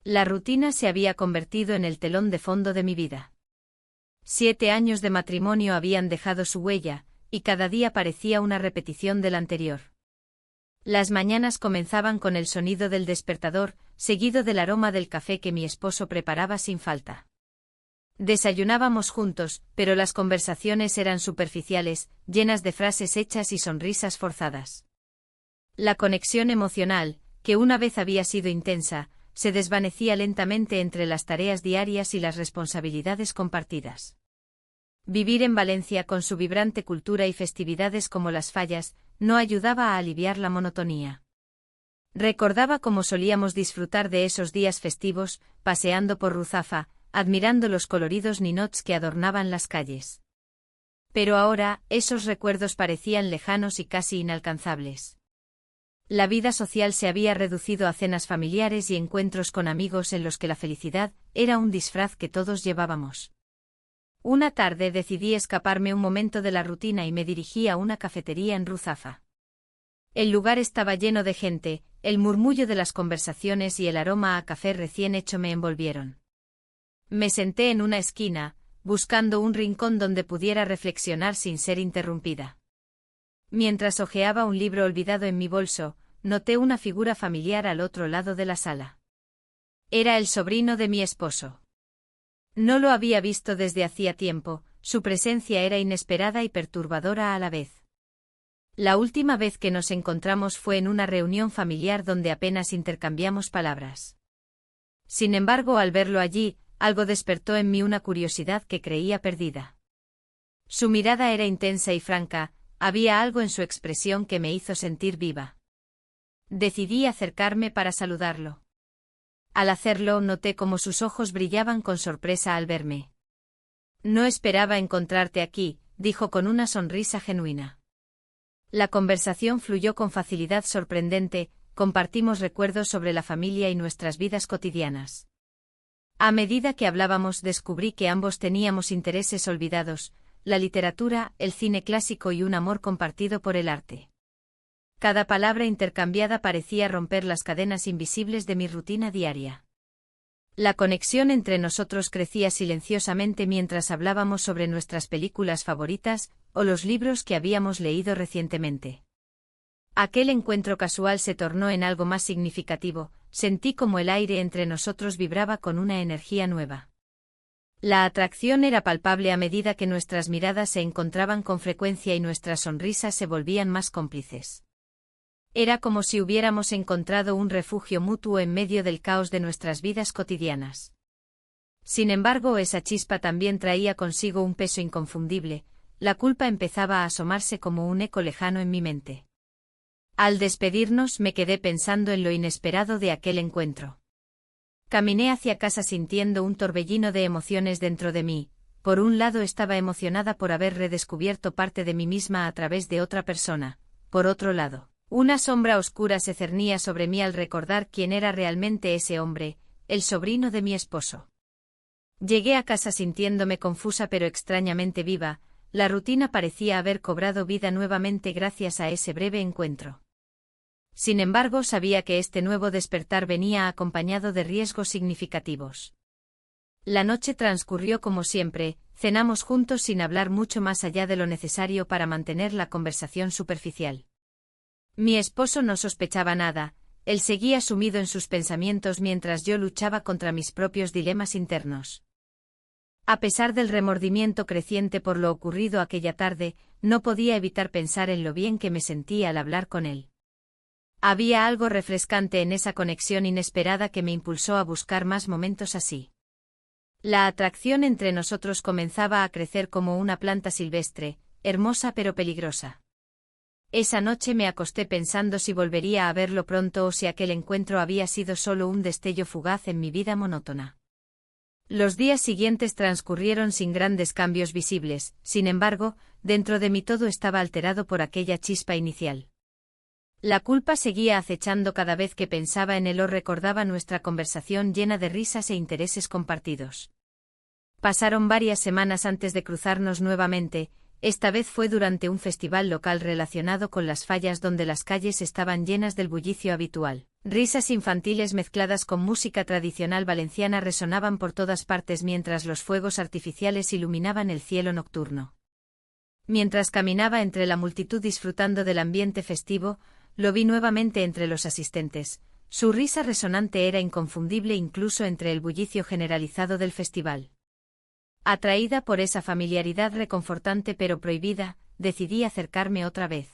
La rutina se había convertido en el telón de fondo de mi vida. 7 años de matrimonio habían dejado su huella, y cada día parecía una repetición del anterior. Las mañanas comenzaban con el sonido del despertador, seguido del aroma del café que mi esposo preparaba sin falta. Desayunábamos juntos, pero las conversaciones eran superficiales, llenas de frases hechas y sonrisas forzadas. La conexión emocional, que una vez había sido intensa, se desvanecía lentamente entre las tareas diarias y las responsabilidades compartidas. Vivir en Valencia con su vibrante cultura y festividades como las fallas, no ayudaba a aliviar la monotonía. Recordaba cómo solíamos disfrutar de esos días festivos, paseando por Ruzafa, admirando los coloridos ninots que adornaban las calles. Pero ahora, esos recuerdos parecían lejanos y casi inalcanzables. La vida social se había reducido a cenas familiares y encuentros con amigos en los que la felicidad era un disfraz que todos llevábamos. Una tarde decidí escaparme un momento de la rutina y me dirigí a una cafetería en Ruzafa. El lugar estaba lleno de gente, el murmullo de las conversaciones y el aroma a café recién hecho me envolvieron. Me senté en una esquina, buscando un rincón donde pudiera reflexionar sin ser interrumpida. Mientras hojeaba un libro olvidado en mi bolso, noté una figura familiar al otro lado de la sala. Era el sobrino de mi esposo. No lo había visto desde hacía tiempo, su presencia era inesperada y perturbadora a la vez. La última vez que nos encontramos fue en una reunión familiar donde apenas intercambiamos palabras. Sin embargo, al verlo allí, algo despertó en mí una curiosidad que creía perdida. Su mirada era intensa y franca, había algo en su expresión que me hizo sentir viva. Decidí acercarme para saludarlo. Al hacerlo, noté cómo sus ojos brillaban con sorpresa al verme. No esperaba encontrarte aquí, dijo con una sonrisa genuina. La conversación fluyó con facilidad sorprendente, compartimos recuerdos sobre la familia y nuestras vidas cotidianas. A medida que hablábamos descubrí que ambos teníamos intereses olvidados, la literatura, el cine clásico y un amor compartido por el arte. Cada palabra intercambiada parecía romper las cadenas invisibles de mi rutina diaria. La conexión entre nosotros crecía silenciosamente mientras hablábamos sobre nuestras películas favoritas o los libros que habíamos leído recientemente. Aquel encuentro casual se tornó en algo más significativo, sentí como el aire entre nosotros vibraba con una energía nueva. La atracción era palpable a medida que nuestras miradas se encontraban con frecuencia y nuestras sonrisas se volvían más cómplices. Era como si hubiéramos encontrado un refugio mutuo en medio del caos de nuestras vidas cotidianas. Sin embargo, esa chispa también traía consigo un peso inconfundible, la culpa empezaba a asomarse como un eco lejano en mi mente. Al despedirnos me quedé pensando en lo inesperado de aquel encuentro. Caminé hacia casa sintiendo un torbellino de emociones dentro de mí. Por un lado estaba emocionada por haber redescubierto parte de mí misma a través de otra persona, por otro lado, una sombra oscura se cernía sobre mí al recordar quién era realmente ese hombre, el sobrino de mi esposo. Llegué a casa sintiéndome confusa pero extrañamente viva, la rutina parecía haber cobrado vida nuevamente gracias a ese breve encuentro. Sin embargo, sabía que este nuevo despertar venía acompañado de riesgos significativos. La noche transcurrió como siempre, cenamos juntos sin hablar mucho más allá de lo necesario para mantener la conversación superficial. Mi esposo no sospechaba nada, él seguía sumido en sus pensamientos mientras yo luchaba contra mis propios dilemas internos. A pesar del remordimiento creciente por lo ocurrido aquella tarde, no podía evitar pensar en lo bien que me sentía al hablar con él. Había algo refrescante en esa conexión inesperada que me impulsó a buscar más momentos así. La atracción entre nosotros comenzaba a crecer como una planta silvestre, hermosa pero peligrosa. Esa noche me acosté pensando si volvería a verlo pronto o si aquel encuentro había sido solo un destello fugaz en mi vida monótona. Los días siguientes transcurrieron sin grandes cambios visibles, sin embargo, dentro de mí todo estaba alterado por aquella chispa inicial. La culpa seguía acechando cada vez que pensaba en él o recordaba nuestra conversación llena de risas e intereses compartidos. Pasaron varias semanas antes de cruzarnos nuevamente, esta vez fue durante un festival local relacionado con las fallas donde las calles estaban llenas del bullicio habitual. Risas infantiles mezcladas con música tradicional valenciana resonaban por todas partes mientras los fuegos artificiales iluminaban el cielo nocturno. Mientras caminaba entre la multitud disfrutando del ambiente festivo, lo vi nuevamente entre los asistentes. Su risa resonante era inconfundible incluso entre el bullicio generalizado del festival. Atraída por esa familiaridad reconfortante pero prohibida, decidí acercarme otra vez.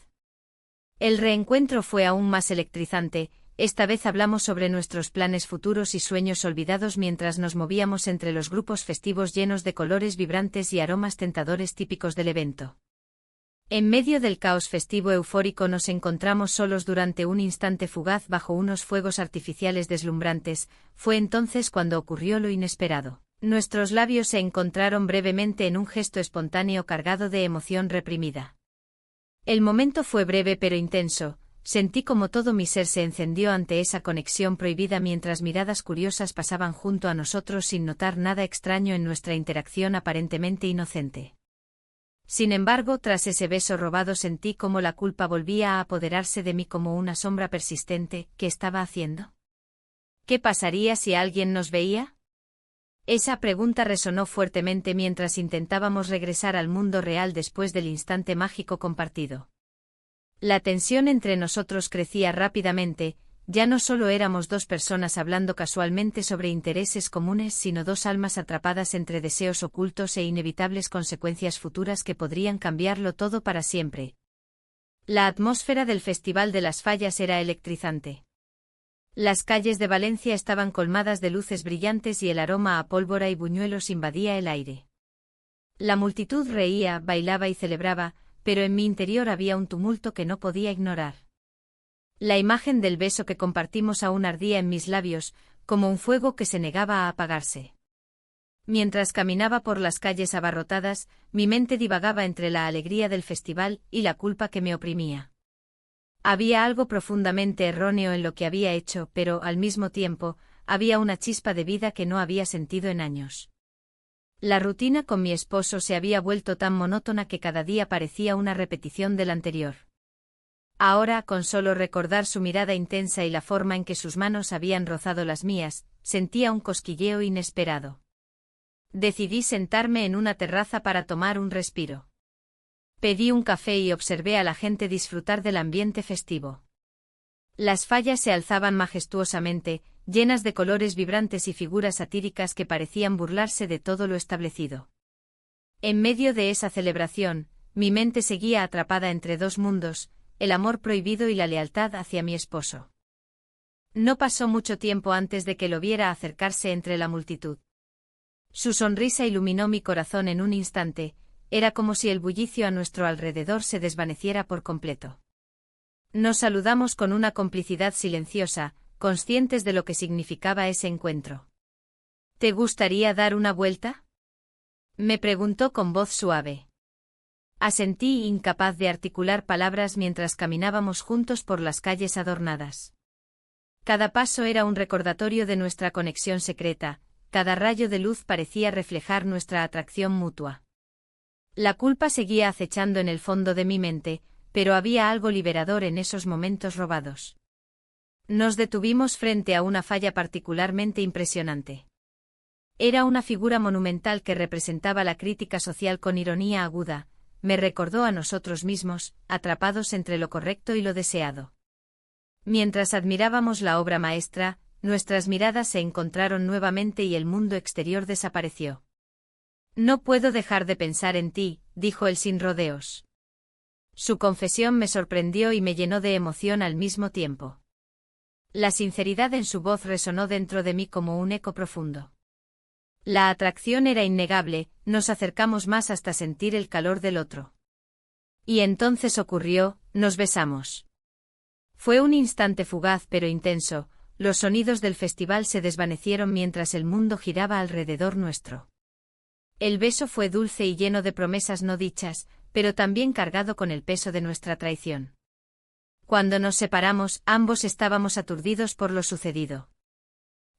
El reencuentro fue aún más electrizante. Esta vez hablamos sobre nuestros planes futuros y sueños olvidados mientras nos movíamos entre los grupos festivos llenos de colores vibrantes y aromas tentadores típicos del evento. En medio del caos festivo eufórico nos encontramos solos durante un instante fugaz bajo unos fuegos artificiales deslumbrantes. Fue entonces cuando ocurrió lo inesperado. Nuestros labios se encontraron brevemente en un gesto espontáneo cargado de emoción reprimida. El momento fue breve pero intenso. Sentí como todo mi ser se encendió ante esa conexión prohibida mientras miradas curiosas pasaban junto a nosotros sin notar nada extraño en nuestra interacción aparentemente inocente. Sin embargo, tras ese beso robado sentí como la culpa volvía a apoderarse de mí como una sombra persistente. ¿Qué estaba haciendo? ¿Qué pasaría si alguien nos veía? Esa pregunta resonó fuertemente mientras intentábamos regresar al mundo real después del instante mágico compartido. La tensión entre nosotros crecía rápidamente. Ya no solo éramos dos personas hablando casualmente sobre intereses comunes, sino dos almas atrapadas entre deseos ocultos e inevitables consecuencias futuras que podrían cambiarlo todo para siempre. La atmósfera del Festival de las Fallas era electrizante. Las calles de Valencia estaban colmadas de luces brillantes y el aroma a pólvora y buñuelos invadía el aire. La multitud reía, bailaba y celebraba, pero en mi interior había un tumulto que no podía ignorar. La imagen del beso que compartimos aún ardía en mis labios, como un fuego que se negaba a apagarse. Mientras caminaba por las calles abarrotadas, mi mente divagaba entre la alegría del festival y la culpa que me oprimía. Había algo profundamente erróneo en lo que había hecho, pero, al mismo tiempo, había una chispa de vida que no había sentido en años. La rutina con mi esposo se había vuelto tan monótona que cada día parecía una repetición del anterior. Ahora, con solo recordar su mirada intensa y la forma en que sus manos habían rozado las mías, sentía un cosquilleo inesperado. Decidí sentarme en una terraza para tomar un respiro. Pedí un café y observé a la gente disfrutar del ambiente festivo. Las fallas se alzaban majestuosamente, llenas de colores vibrantes y figuras satíricas que parecían burlarse de todo lo establecido. En medio de esa celebración, mi mente seguía atrapada entre dos mundos, el amor prohibido y la lealtad hacia mi esposo. No pasó mucho tiempo antes de que lo viera acercarse entre la multitud. Su sonrisa iluminó mi corazón en un instante. Era como si el bullicio a nuestro alrededor se desvaneciera por completo. Nos saludamos con una complicidad silenciosa, conscientes de lo que significaba ese encuentro. ¿Te gustaría dar una vuelta?, me preguntó con voz suave. Asentí, incapaz de articular palabras mientras caminábamos juntos por las calles adornadas. Cada paso era un recordatorio de nuestra conexión secreta, cada rayo de luz parecía reflejar nuestra atracción mutua. La culpa seguía acechando en el fondo de mi mente, pero había algo liberador en esos momentos robados. Nos detuvimos frente a una falla particularmente impresionante. Era una figura monumental que representaba la crítica social con ironía aguda. Me recordó a nosotros mismos, atrapados entre lo correcto y lo deseado. Mientras admirábamos la obra maestra, nuestras miradas se encontraron nuevamente y el mundo exterior desapareció. No puedo dejar de pensar en ti, dijo él sin rodeos. Su confesión me sorprendió y me llenó de emoción al mismo tiempo. La sinceridad en su voz resonó dentro de mí como un eco profundo. La atracción era innegable, nos acercamos más hasta sentir el calor del otro. Y entonces ocurrió, nos besamos. Fue un instante fugaz pero intenso, los sonidos del festival se desvanecieron mientras el mundo giraba alrededor nuestro. El beso fue dulce y lleno de promesas no dichas, pero también cargado con el peso de nuestra traición. Cuando nos separamos, ambos estábamos aturdidos por lo sucedido.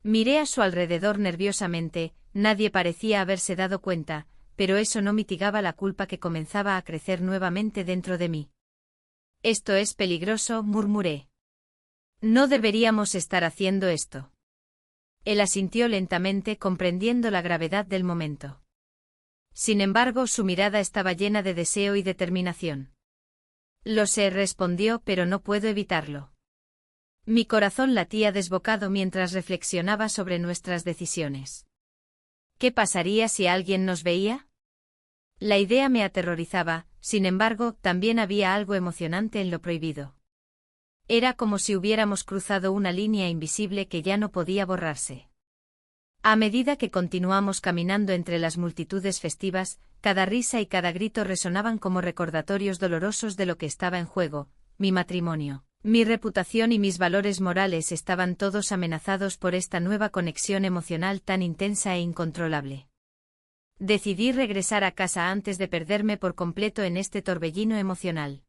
Miré a su alrededor nerviosamente, nadie parecía haberse dado cuenta, pero eso no mitigaba la culpa que comenzaba a crecer nuevamente dentro de mí. «Esto es peligroso», murmuré. «No deberíamos estar haciendo esto». Él asintió lentamente, comprendiendo la gravedad del momento. Sin embargo, su mirada estaba llena de deseo y determinación. «Lo sé», respondió, «pero no puedo evitarlo». Mi corazón latía desbocado mientras reflexionaba sobre nuestras decisiones. ¿Qué pasaría si alguien nos veía? La idea me aterrorizaba, sin embargo, también había algo emocionante en lo prohibido. Era como si hubiéramos cruzado una línea invisible que ya no podía borrarse. A medida que continuamos caminando entre las multitudes festivas, cada risa y cada grito resonaban como recordatorios dolorosos de lo que estaba en juego: mi matrimonio, mi reputación y mis valores morales estaban todos amenazados por esta nueva conexión emocional tan intensa e incontrolable. Decidí regresar a casa antes de perderme por completo en este torbellino emocional.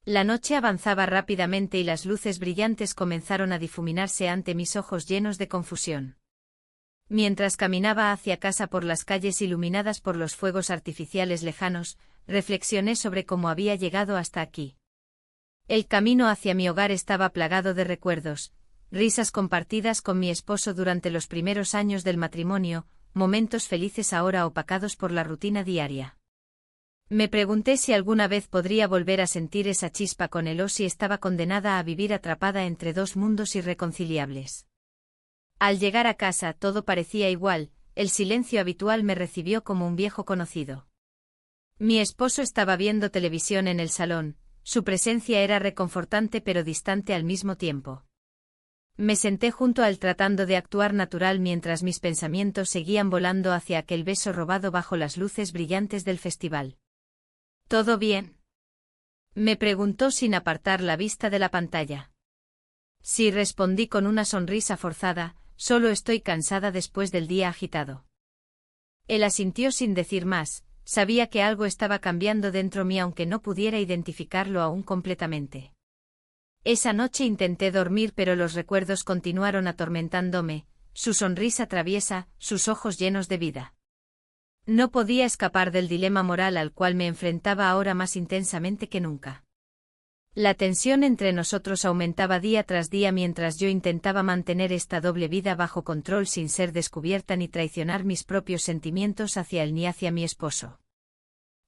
La noche avanzaba rápidamente y las luces brillantes comenzaron a difuminarse ante mis ojos llenos de confusión. Mientras caminaba hacia casa por las calles iluminadas por los fuegos artificiales lejanos, reflexioné sobre cómo había llegado hasta aquí. El camino hacia mi hogar estaba plagado de recuerdos, risas compartidas con mi esposo durante los primeros años del matrimonio, momentos felices ahora opacados por la rutina diaria. Me pregunté si alguna vez podría volver a sentir esa chispa con él o si estaba condenada a vivir atrapada entre dos mundos irreconciliables. Al llegar a casa todo parecía igual, el silencio habitual me recibió como un viejo conocido. Mi esposo estaba viendo televisión en el salón, su presencia era reconfortante pero distante al mismo tiempo. Me senté junto a él tratando de actuar natural mientras mis pensamientos seguían volando hacia aquel beso robado bajo las luces brillantes del festival. ¿Todo bien?, me preguntó sin apartar la vista de la pantalla. Sí, respondí con una sonrisa forzada, solo estoy cansada después del día agitado. Él asintió sin decir más, sabía que algo estaba cambiando dentro mí aunque no pudiera identificarlo aún completamente. Esa noche intenté dormir pero los recuerdos continuaron atormentándome, su sonrisa traviesa, sus ojos llenos de vida. No podía escapar del dilema moral al cual me enfrentaba ahora más intensamente que nunca. La tensión entre nosotros aumentaba día tras día mientras yo intentaba mantener esta doble vida bajo control sin ser descubierta ni traicionar mis propios sentimientos hacia él ni hacia mi esposo.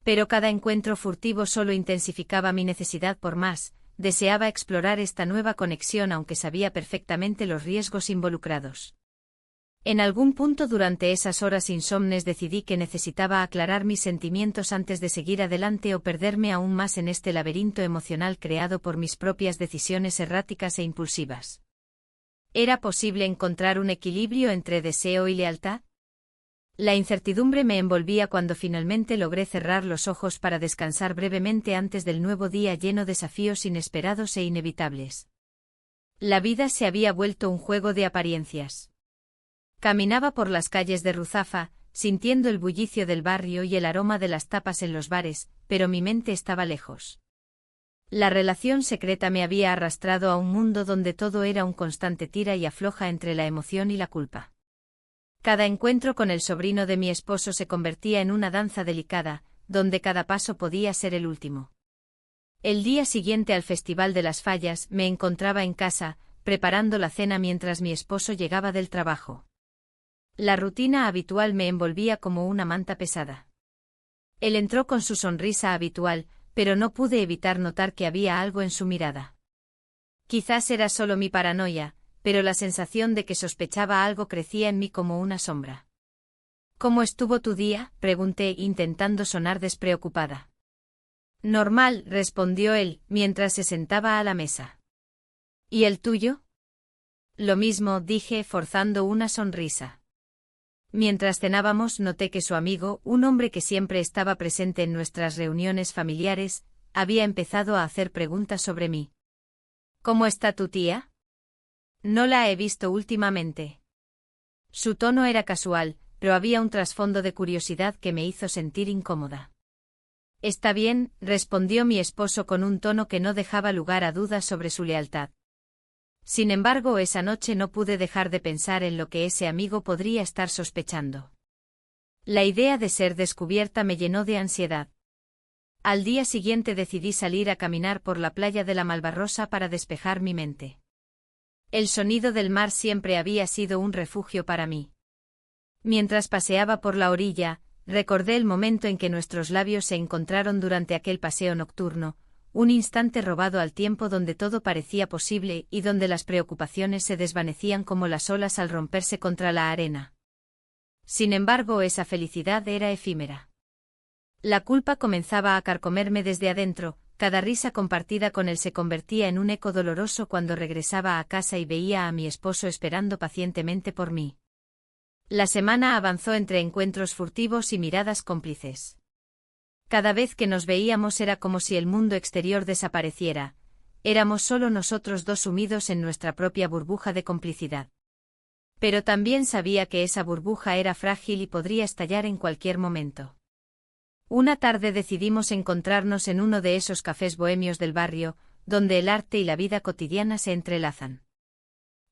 Pero cada encuentro furtivo solo intensificaba mi necesidad por más, deseaba explorar esta nueva conexión aunque sabía perfectamente los riesgos involucrados. En algún punto durante esas horas insomnes decidí que necesitaba aclarar mis sentimientos antes de seguir adelante o perderme aún más en este laberinto emocional creado por mis propias decisiones erráticas e impulsivas. ¿Era posible encontrar un equilibrio entre deseo y lealtad? La incertidumbre me envolvía cuando finalmente logré cerrar los ojos para descansar brevemente antes del nuevo día lleno de desafíos inesperados e inevitables. La vida se había vuelto un juego de apariencias. Caminaba por las calles de Ruzafa, sintiendo el bullicio del barrio y el aroma de las tapas en los bares, pero mi mente estaba lejos. La relación secreta me había arrastrado a un mundo donde todo era un constante tira y afloja entre la emoción y la culpa. Cada encuentro con el sobrino de mi esposo se convertía en una danza delicada, donde cada paso podía ser el último. El día siguiente al Festival de las Fallas me encontraba en casa, preparando la cena mientras mi esposo llegaba del trabajo. La rutina habitual me envolvía como una manta pesada. Él entró con su sonrisa habitual, pero no pude evitar notar que había algo en su mirada. Quizás era solo mi paranoia, pero la sensación de que sospechaba algo crecía en mí como una sombra. ¿Cómo estuvo tu día?, pregunté intentando sonar despreocupada. Normal, respondió él, mientras se sentaba a la mesa. ¿Y el tuyo? Lo mismo, dije, forzando una sonrisa. Mientras cenábamos noté que su amigo, un hombre que siempre estaba presente en nuestras reuniones familiares, había empezado a hacer preguntas sobre mí. ¿Cómo está tu tía? No la he visto últimamente. Su tono era casual, pero había un trasfondo de curiosidad que me hizo sentir incómoda. Está bien, respondió mi esposo con un tono que no dejaba lugar a dudas sobre su lealtad. Sin embargo, esa noche no pude dejar de pensar en lo que ese amigo podría estar sospechando. La idea de ser descubierta me llenó de ansiedad. Al día siguiente decidí salir a caminar por la playa de la Malvarrosa para despejar mi mente. El sonido del mar siempre había sido un refugio para mí. Mientras paseaba por la orilla, recordé el momento en que nuestros labios se encontraron durante aquel paseo nocturno, un instante robado al tiempo donde todo parecía posible y donde las preocupaciones se desvanecían como las olas al romperse contra la arena. Sin embargo, esa felicidad era efímera. La culpa comenzaba a carcomerme desde adentro, cada risa compartida con él se convertía en un eco doloroso cuando regresaba a casa y veía a mi esposo esperando pacientemente por mí. La semana avanzó entre encuentros furtivos y miradas cómplices. Cada vez que nos veíamos era como si el mundo exterior desapareciera, éramos solo nosotros dos sumidos en nuestra propia burbuja de complicidad. Pero también sabía que esa burbuja era frágil y podría estallar en cualquier momento. Una tarde decidimos encontrarnos en uno de esos cafés bohemios del barrio, donde el arte y la vida cotidiana se entrelazan.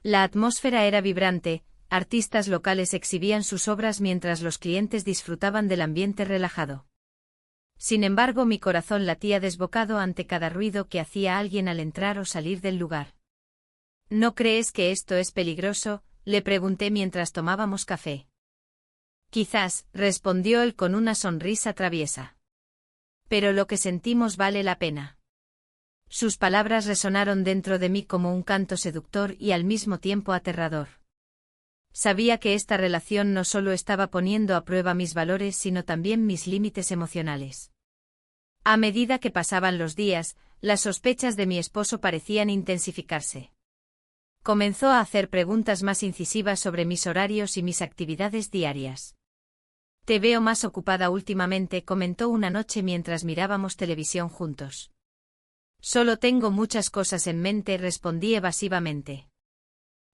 La atmósfera era vibrante, artistas locales exhibían sus obras mientras los clientes disfrutaban del ambiente relajado. Sin embargo, mi corazón latía desbocado ante cada ruido que hacía alguien al entrar o salir del lugar. ¿No crees que esto es peligroso?, le pregunté mientras tomábamos café. Quizás, respondió él con una sonrisa traviesa. Pero lo que sentimos vale la pena. Sus palabras resonaron dentro de mí como un canto seductor y al mismo tiempo aterrador. Sabía que esta relación no solo estaba poniendo a prueba mis valores sino también mis límites emocionales. A medida que pasaban los días, las sospechas de mi esposo parecían intensificarse. Comenzó a hacer preguntas más incisivas sobre mis horarios y mis actividades diarias. Te veo más ocupada últimamente, comentó una noche mientras mirábamos televisión juntos. Solo tengo muchas cosas en mente, respondí evasivamente.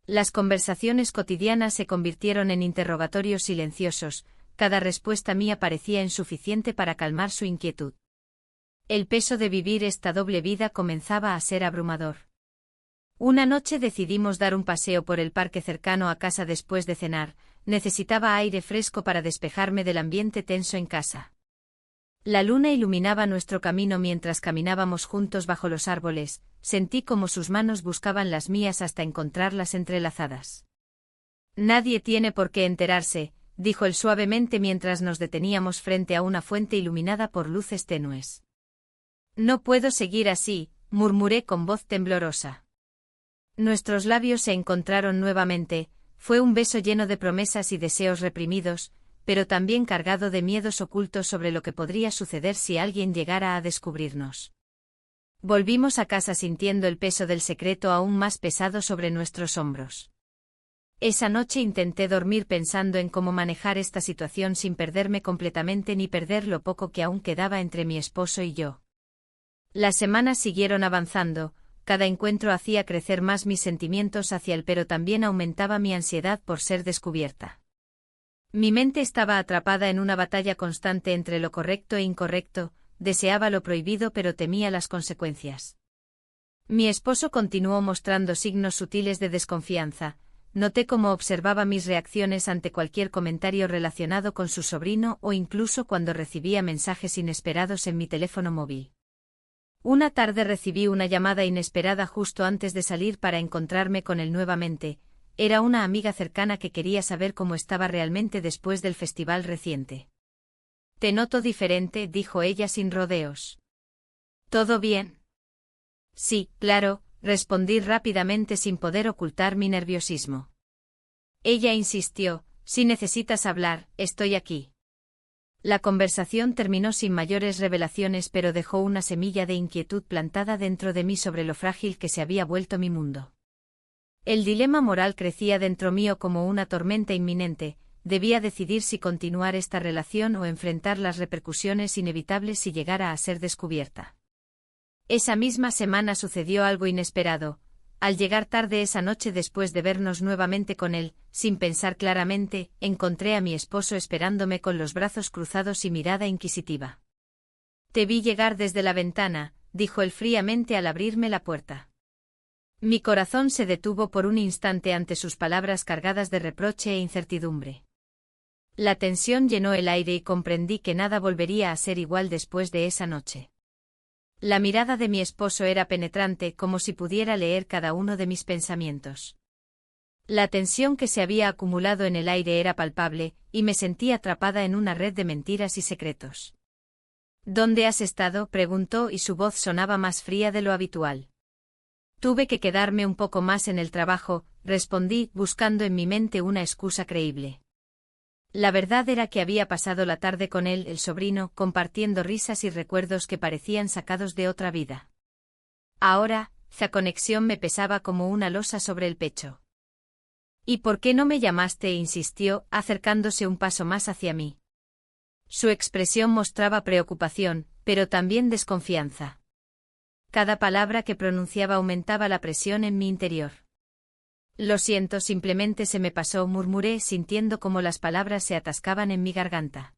Las conversaciones cotidianas se convirtieron en interrogatorios silenciosos, cada respuesta mía parecía insuficiente para calmar su inquietud. El peso de vivir esta doble vida comenzaba a ser abrumador. Una noche decidimos dar un paseo por el parque cercano a casa después de cenar, necesitaba aire fresco para despejarme del ambiente tenso en casa. La luna iluminaba nuestro camino mientras caminábamos juntos bajo los árboles, sentí como sus manos buscaban las mías hasta encontrarlas entrelazadas. Nadie tiene por qué enterarse, dijo él suavemente mientras nos deteníamos frente a una fuente iluminada por luces tenues. No puedo seguir así, murmuré con voz temblorosa. Nuestros labios se encontraron nuevamente, fue un beso lleno de promesas y deseos reprimidos, pero también cargado de miedos ocultos sobre lo que podría suceder si alguien llegara a descubrirnos. Volvimos a casa sintiendo el peso del secreto aún más pesado sobre nuestros hombros. Esa noche intenté dormir pensando en cómo manejar esta situación sin perderme completamente ni perder lo poco que aún quedaba entre mi esposo y yo. Las semanas siguieron avanzando. Cada encuentro hacía crecer más mis sentimientos hacia él, pero también aumentaba mi ansiedad por ser descubierta. Mi mente estaba atrapada en una batalla constante entre lo correcto e incorrecto, deseaba lo prohibido pero temía las consecuencias. Mi esposo continuó mostrando signos sutiles de desconfianza, noté cómo observaba mis reacciones ante cualquier comentario relacionado con su sobrino o incluso cuando recibía mensajes inesperados en mi teléfono móvil. Una tarde recibí una llamada inesperada justo antes de salir para encontrarme con él nuevamente. Era una amiga cercana que quería saber cómo estaba realmente después del festival reciente. Te noto diferente, dijo ella sin rodeos. ¿Todo bien? Sí, claro, respondí rápidamente sin poder ocultar mi nerviosismo. Ella insistió, si necesitas hablar, estoy aquí. La conversación terminó sin mayores revelaciones, pero dejó una semilla de inquietud plantada dentro de mí sobre lo frágil que se había vuelto mi mundo. El dilema moral crecía dentro mío como una tormenta inminente, debía decidir si continuar esta relación o enfrentar las repercusiones inevitables si llegara a ser descubierta. Esa misma semana sucedió algo inesperado. Al llegar tarde esa noche después de vernos nuevamente con él, sin pensar claramente, encontré a mi esposo esperándome con los brazos cruzados y mirada inquisitiva. Te vi llegar desde la ventana, dijo él fríamente al abrirme la puerta. Mi corazón se detuvo por un instante ante sus palabras cargadas de reproche e incertidumbre. La tensión llenó el aire y comprendí que nada volvería a ser igual después de esa noche. La mirada de mi esposo era penetrante, como si pudiera leer cada uno de mis pensamientos. La tensión que se había acumulado en el aire era palpable, y me sentí atrapada en una red de mentiras y secretos. ¿Dónde has estado?, preguntó y su voz sonaba más fría de lo habitual. Tuve que quedarme un poco más en el trabajo, respondí, buscando en mi mente una excusa creíble. La verdad era que había pasado la tarde con él, el sobrino, compartiendo risas y recuerdos que parecían sacados de otra vida. Ahora, esa conexión me pesaba como una losa sobre el pecho. ¿Y por qué no me llamaste?, insistió, acercándose un paso más hacia mí. Su expresión mostraba preocupación, pero también desconfianza. Cada palabra que pronunciaba aumentaba la presión en mi interior. Lo siento, simplemente se me pasó, murmuré, sintiendo cómo las palabras se atascaban en mi garganta.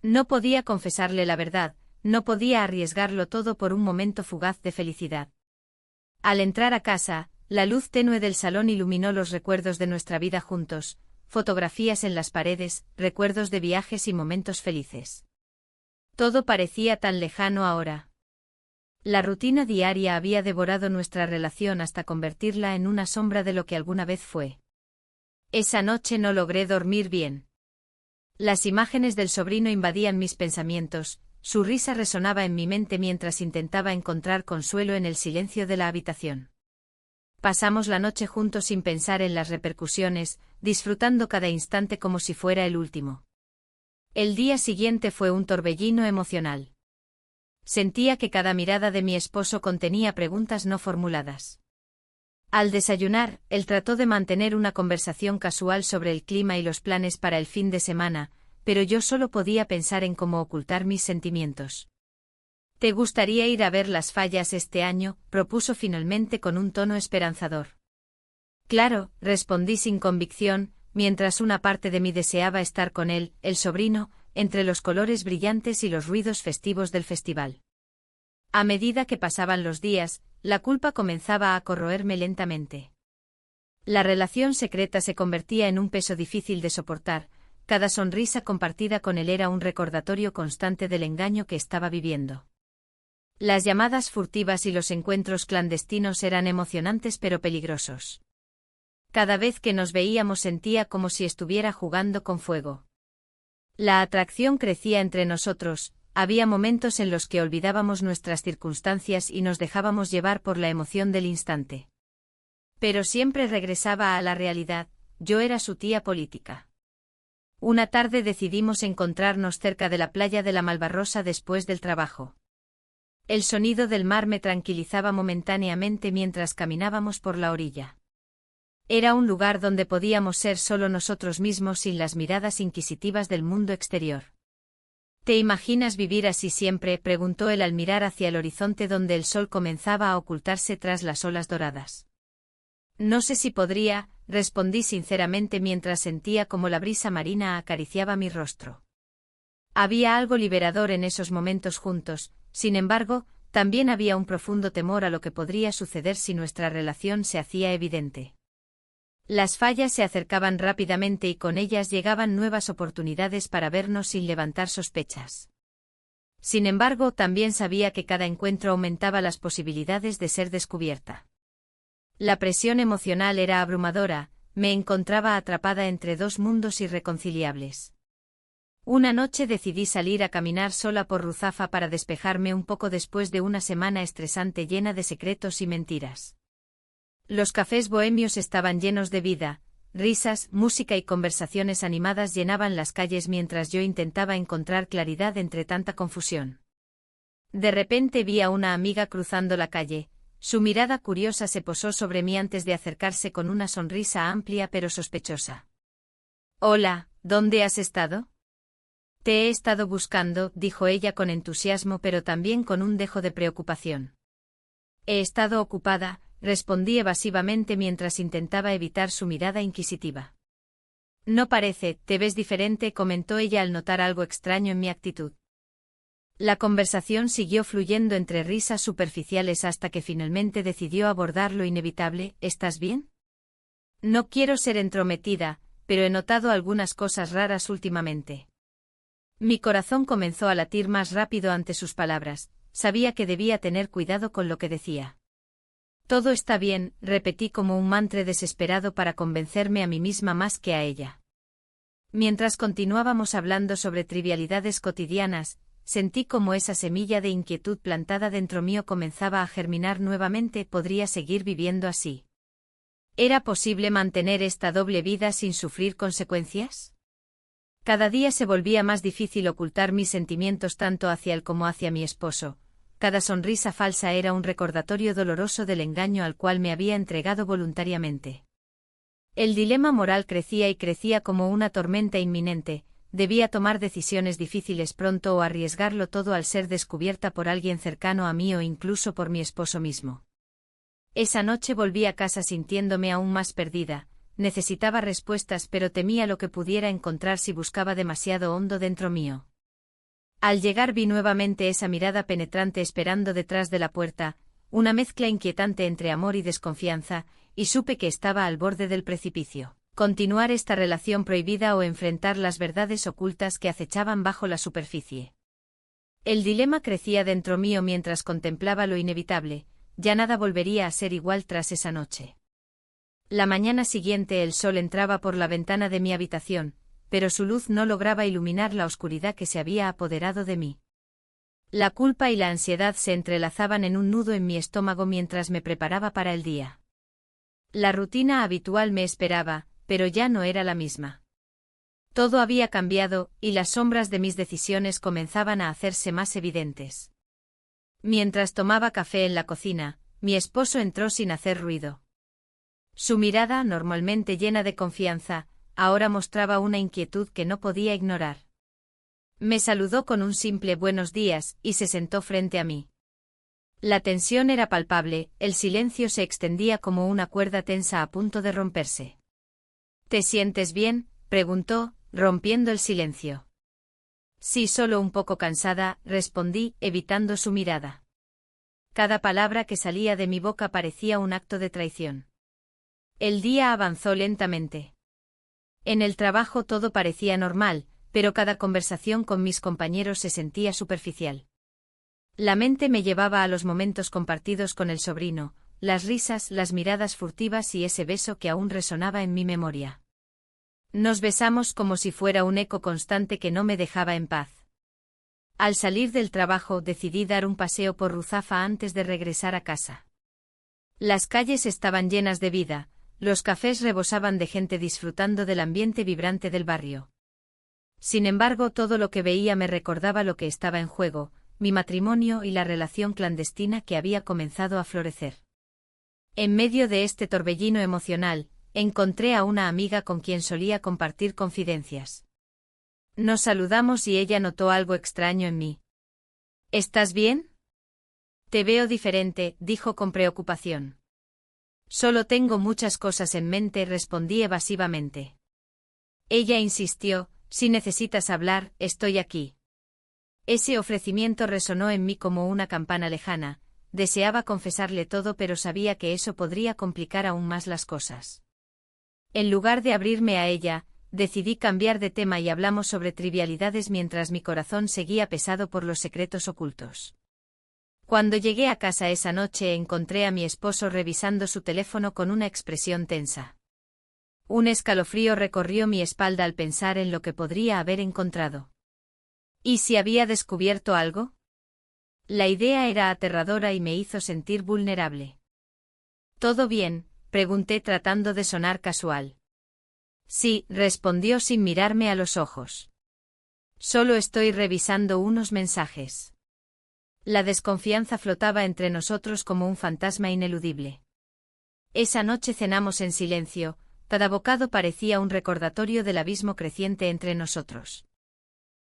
No podía confesarle la verdad, no podía arriesgarlo todo por un momento fugaz de felicidad. Al entrar a casa, la luz tenue del salón iluminó los recuerdos de nuestra vida juntos, fotografías en las paredes, recuerdos de viajes y momentos felices. Todo parecía tan lejano ahora. La rutina diaria había devorado nuestra relación hasta convertirla en una sombra de lo que alguna vez fue. Esa noche no logré dormir bien. Las imágenes del sobrino invadían mis pensamientos, su risa resonaba en mi mente mientras intentaba encontrar consuelo en el silencio de la habitación. Pasamos la noche juntos sin pensar en las repercusiones, disfrutando cada instante como si fuera el último. El día siguiente fue un torbellino emocional. Sentía que cada mirada de mi esposo contenía preguntas no formuladas. Al desayunar, él trató de mantener una conversación casual sobre el clima y los planes para el fin de semana, pero yo solo podía pensar en cómo ocultar mis sentimientos. ¿Te gustaría ir a ver las fallas este año?, propuso finalmente con un tono esperanzador. Claro, respondí sin convicción, mientras una parte de mí deseaba estar con él, el sobrino, entre los colores brillantes y los ruidos festivos del festival. A medida que pasaban los días, la culpa comenzaba a corroerme lentamente. La relación secreta se convertía en un peso difícil de soportar, cada sonrisa compartida con él era un recordatorio constante del engaño que estaba viviendo. Las llamadas furtivas y los encuentros clandestinos eran emocionantes pero peligrosos. Cada vez que nos veíamos sentía como si estuviera jugando con fuego. La atracción crecía entre nosotros, había momentos en los que olvidábamos nuestras circunstancias y nos dejábamos llevar por la emoción del instante. Pero siempre regresaba a la realidad, yo era su tía política. Una tarde decidimos encontrarnos cerca de la playa de la Malvarrosa después del trabajo. El sonido del mar me tranquilizaba momentáneamente mientras caminábamos por la orilla. Era un lugar donde podíamos ser solo nosotros mismos sin las miradas inquisitivas del mundo exterior. ¿Te imaginas vivir así siempre?, preguntó él al mirar hacia el horizonte donde el sol comenzaba a ocultarse tras las olas doradas. No sé si podría, respondí sinceramente mientras sentía como la brisa marina acariciaba mi rostro. Había algo liberador en esos momentos juntos, sin embargo, también había un profundo temor a lo que podría suceder si nuestra relación se hacía evidente. Las fallas se acercaban rápidamente y con ellas llegaban nuevas oportunidades para vernos sin levantar sospechas. Sin embargo, también sabía que cada encuentro aumentaba las posibilidades de ser descubierta. La presión emocional era abrumadora, me encontraba atrapada entre dos mundos irreconciliables. Una noche decidí salir a caminar sola por Ruzafa para despejarme un poco después de una semana estresante llena de secretos y mentiras. Los cafés bohemios estaban llenos de vida, risas, música y conversaciones animadas llenaban las calles mientras yo intentaba encontrar claridad entre tanta confusión. De repente vi a una amiga cruzando la calle, su mirada curiosa se posó sobre mí antes de acercarse con una sonrisa amplia pero sospechosa. Hola, ¿dónde has estado? Te he estado buscando, dijo ella con entusiasmo pero también con un dejo de preocupación. He estado ocupada, respondí evasivamente mientras intentaba evitar su mirada inquisitiva. No parece, te ves diferente, comentó ella al notar algo extraño en mi actitud. La conversación siguió fluyendo entre risas superficiales hasta que finalmente decidió abordar lo inevitable. ¿Estás bien? No quiero ser entrometida, pero he notado algunas cosas raras últimamente. Mi corazón comenzó a latir más rápido ante sus palabras. Sabía que debía tener cuidado con lo que decía. Todo está bien, repetí como un mantra desesperado para convencerme a mí misma más que a ella. Mientras continuábamos hablando sobre trivialidades cotidianas, sentí como esa semilla de inquietud plantada dentro mío comenzaba a germinar nuevamente. ¿Podría seguir viviendo así? ¿Era posible mantener esta doble vida sin sufrir consecuencias? Cada día se volvía más difícil ocultar mis sentimientos tanto hacia él como hacia mi esposo. Cada sonrisa falsa era un recordatorio doloroso del engaño al cual me había entregado voluntariamente. El dilema moral crecía y crecía como una tormenta inminente. Debía tomar decisiones difíciles pronto o arriesgarlo todo al ser descubierta por alguien cercano a mí o incluso por mi esposo mismo. Esa noche volví a casa sintiéndome aún más perdida. Necesitaba respuestas, pero temía lo que pudiera encontrar si buscaba demasiado hondo dentro mío. Al llegar vi nuevamente esa mirada penetrante esperando detrás de la puerta, una mezcla inquietante entre amor y desconfianza, y supe que estaba al borde del precipicio. Continuar esta relación prohibida o enfrentar las verdades ocultas que acechaban bajo la superficie. El dilema crecía dentro mío mientras contemplaba lo inevitable. Ya nada volvería a ser igual tras esa noche. La mañana siguiente el sol entraba por la ventana de mi habitación, pero su luz no lograba iluminar la oscuridad que se había apoderado de mí. La culpa y la ansiedad se entrelazaban en un nudo en mi estómago mientras me preparaba para el día. La rutina habitual me esperaba, pero ya no era la misma. Todo había cambiado, y las sombras de mis decisiones comenzaban a hacerse más evidentes. Mientras tomaba café en la cocina, mi esposo entró sin hacer ruido. Su mirada, normalmente llena de confianza, ahora mostraba una inquietud que no podía ignorar. Me saludó con un simple buenos días y se sentó frente a mí. La tensión era palpable, el silencio se extendía como una cuerda tensa a punto de romperse. ¿Te sientes bien?, preguntó, rompiendo el silencio. Sí, solo un poco cansada, respondí, evitando su mirada. Cada palabra que salía de mi boca parecía un acto de traición. El día avanzó lentamente. En el trabajo todo parecía normal, pero cada conversación con mis compañeros se sentía superficial. La mente me llevaba a los momentos compartidos con el sobrino, las risas, las miradas furtivas y ese beso que aún resonaba en mi memoria. Nos besamos como si fuera un eco constante que no me dejaba en paz. Al salir del trabajo decidí dar un paseo por Ruzafa antes de regresar a casa. Las calles estaban llenas de vida, los cafés rebosaban de gente disfrutando del ambiente vibrante del barrio. Sin embargo, todo lo que veía me recordaba lo que estaba en juego, mi matrimonio y la relación clandestina que había comenzado a florecer. En medio de este torbellino emocional, encontré a una amiga con quien solía compartir confidencias. Nos saludamos y ella notó algo extraño en mí. ¿Estás bien? Te veo diferente, dijo con preocupación. Solo tengo muchas cosas en mente, respondí evasivamente. Ella insistió, si necesitas hablar, estoy aquí. Ese ofrecimiento resonó en mí como una campana lejana. Deseaba confesarle todo, pero sabía que eso podría complicar aún más las cosas. En lugar de abrirme a ella, decidí cambiar de tema y hablamos sobre trivialidades mientras mi corazón seguía pesado por los secretos ocultos. Cuando llegué a casa esa noche encontré a mi esposo revisando su teléfono con una expresión tensa. Un escalofrío recorrió mi espalda al pensar en lo que podría haber encontrado. ¿Y si había descubierto algo? La idea era aterradora y me hizo sentir vulnerable. ¿Todo bien?, pregunté tratando de sonar casual. Sí, respondió sin mirarme a los ojos. Solo estoy revisando unos mensajes. La desconfianza flotaba entre nosotros como un fantasma ineludible. Esa noche cenamos en silencio, cada bocado parecía un recordatorio del abismo creciente entre nosotros.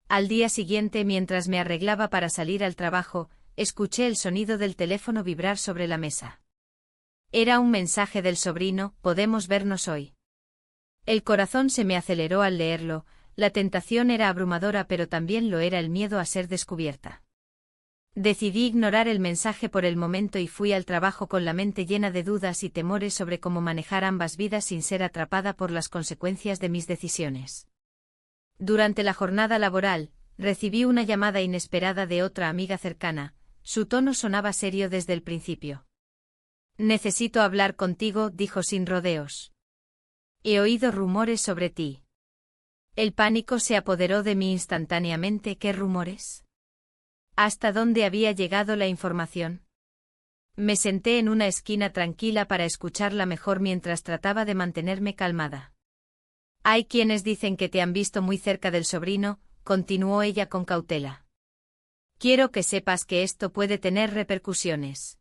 Al día siguiente, mientras me arreglaba para salir al trabajo, escuché el sonido del teléfono vibrar sobre la mesa. Era un mensaje del sobrino: ¿podemos vernos hoy? El corazón se me aceleró al leerlo, la tentación era abrumadora pero también lo era el miedo a ser descubierta. Decidí ignorar el mensaje por el momento y fui al trabajo con la mente llena de dudas y temores sobre cómo manejar ambas vidas sin ser atrapada por las consecuencias de mis decisiones. Durante la jornada laboral, recibí una llamada inesperada de otra amiga cercana. Su tono sonaba serio desde el principio. «Necesito hablar contigo», dijo sin rodeos. «He oído rumores sobre ti». El pánico se apoderó de mí instantáneamente. ¿Qué rumores? ¿Hasta dónde había llegado la información? Me senté en una esquina tranquila para escucharla mejor mientras trataba de mantenerme calmada. «Hay quienes dicen que te han visto muy cerca del sobrino», continuó ella con cautela. «Quiero que sepas que esto puede tener repercusiones».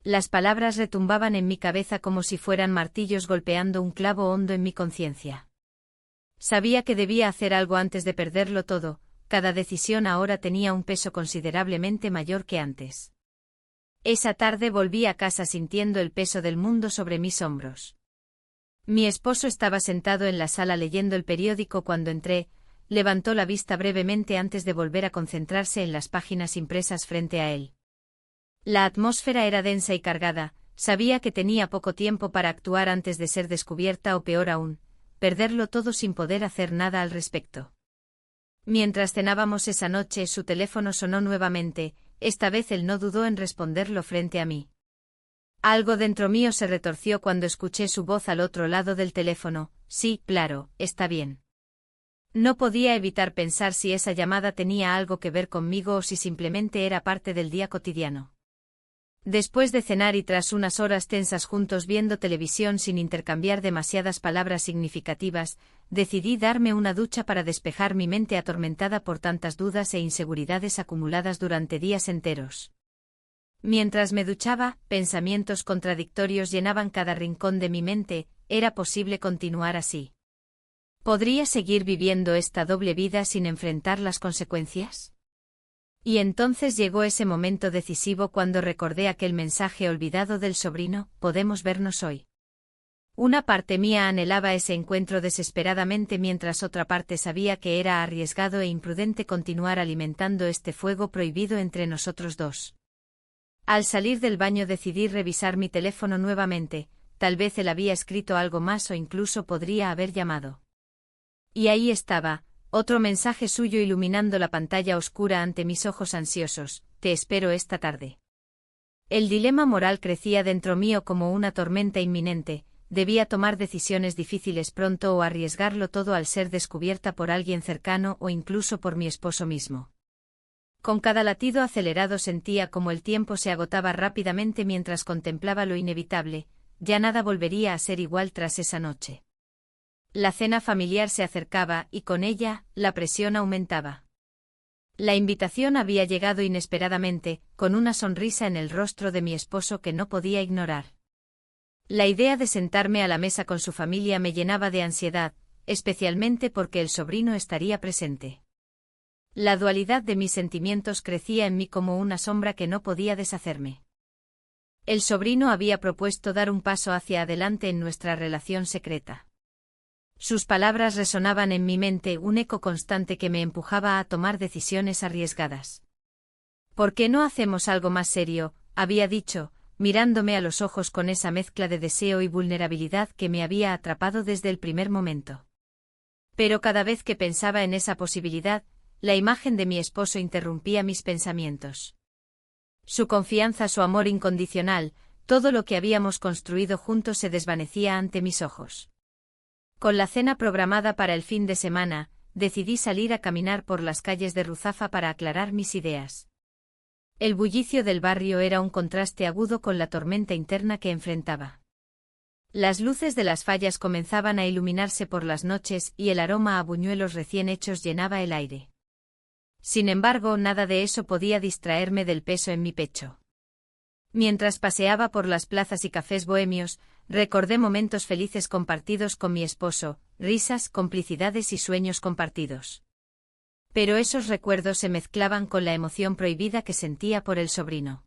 Las palabras retumbaban en mi cabeza como si fueran martillos golpeando un clavo hondo en mi conciencia. Sabía que debía hacer algo antes de perderlo todo. Cada decisión ahora tenía un peso considerablemente mayor que antes. Esa tarde volví a casa sintiendo el peso del mundo sobre mis hombros. Mi esposo estaba sentado en la sala leyendo el periódico cuando entré. Levantó la vista brevemente antes de volver a concentrarse en las páginas impresas frente a él. La atmósfera era densa y cargada. Sabía que tenía poco tiempo para actuar antes de ser descubierta o peor aún, perderlo todo sin poder hacer nada al respecto. Mientras cenábamos esa noche, su teléfono sonó nuevamente. Esta vez él no dudó en responderlo frente a mí. Algo dentro mío se retorció cuando escuché su voz al otro lado del teléfono. «Sí, claro, está bien». No podía evitar pensar si esa llamada tenía algo que ver conmigo o si simplemente era parte del día cotidiano. Después de cenar y tras unas horas tensas juntos viendo televisión sin intercambiar demasiadas palabras significativas, decidí darme una ducha para despejar mi mente atormentada por tantas dudas e inseguridades acumuladas durante días enteros. Mientras me duchaba, pensamientos contradictorios llenaban cada rincón de mi mente. ¿Era posible continuar así? ¿Podría seguir viviendo esta doble vida sin enfrentar las consecuencias? Y entonces llegó ese momento decisivo cuando recordé aquel mensaje olvidado del sobrino: «Podemos vernos hoy». Una parte mía anhelaba ese encuentro desesperadamente mientras otra parte sabía que era arriesgado e imprudente continuar alimentando este fuego prohibido entre nosotros dos. Al salir del baño decidí revisar mi teléfono nuevamente. Tal vez él había escrito algo más o incluso podría haber llamado. Y ahí estaba, otro mensaje suyo iluminando la pantalla oscura ante mis ojos ansiosos: «Te espero esta tarde». El dilema moral crecía dentro mío como una tormenta inminente. Debía tomar decisiones difíciles pronto o arriesgarlo todo al ser descubierta por alguien cercano o incluso por mi esposo mismo. Con cada latido acelerado sentía como el tiempo se agotaba rápidamente mientras contemplaba lo inevitable. Ya nada volvería a ser igual tras esa noche. La cena familiar se acercaba y con ella, la presión aumentaba. La invitación había llegado inesperadamente, con una sonrisa en el rostro de mi esposo que no podía ignorar. La idea de sentarme a la mesa con su familia me llenaba de ansiedad, especialmente porque el sobrino estaría presente. La dualidad de mis sentimientos crecía en mí como una sombra que no podía deshacerme. El sobrino había propuesto dar un paso hacia adelante en nuestra relación secreta. Sus palabras resonaban en mi mente, un eco constante que me empujaba a tomar decisiones arriesgadas. «¿Por qué no hacemos algo más serio?», había dicho, mirándome a los ojos con esa mezcla de deseo y vulnerabilidad que me había atrapado desde el primer momento. Pero cada vez que pensaba en esa posibilidad, la imagen de mi esposo interrumpía mis pensamientos. Su confianza, su amor incondicional, todo lo que habíamos construido juntos se desvanecía ante mis ojos. Con la cena programada para el fin de semana, decidí salir a caminar por las calles de Ruzafa para aclarar mis ideas. El bullicio del barrio era un contraste agudo con la tormenta interna que enfrentaba. Las luces de las fallas comenzaban a iluminarse por las noches y el aroma a buñuelos recién hechos llenaba el aire. Sin embargo, nada de eso podía distraerme del peso en mi pecho. Mientras paseaba por las plazas y cafés bohemios, recordé momentos felices compartidos con mi esposo, risas, complicidades y sueños compartidos. Pero esos recuerdos se mezclaban con la emoción prohibida que sentía por el sobrino.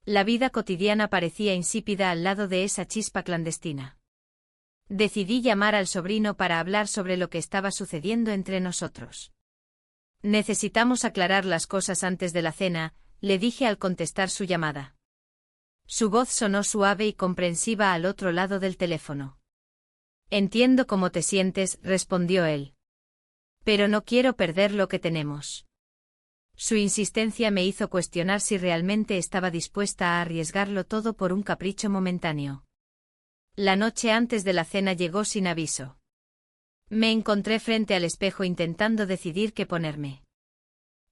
La vida cotidiana parecía insípida al lado de esa chispa clandestina. Decidí llamar al sobrino para hablar sobre lo que estaba sucediendo entre nosotros. «Necesitamos aclarar las cosas antes de la cena», le dije al contestar su llamada. Su voz sonó suave y comprensiva al otro lado del teléfono. Entiendo cómo te sientes, respondió él. Pero no quiero perder lo que tenemos. Su insistencia me hizo cuestionar si realmente estaba dispuesta a arriesgarlo todo por un capricho momentáneo. La noche antes de la cena llegó sin aviso. Me encontré frente al espejo intentando decidir qué ponerme.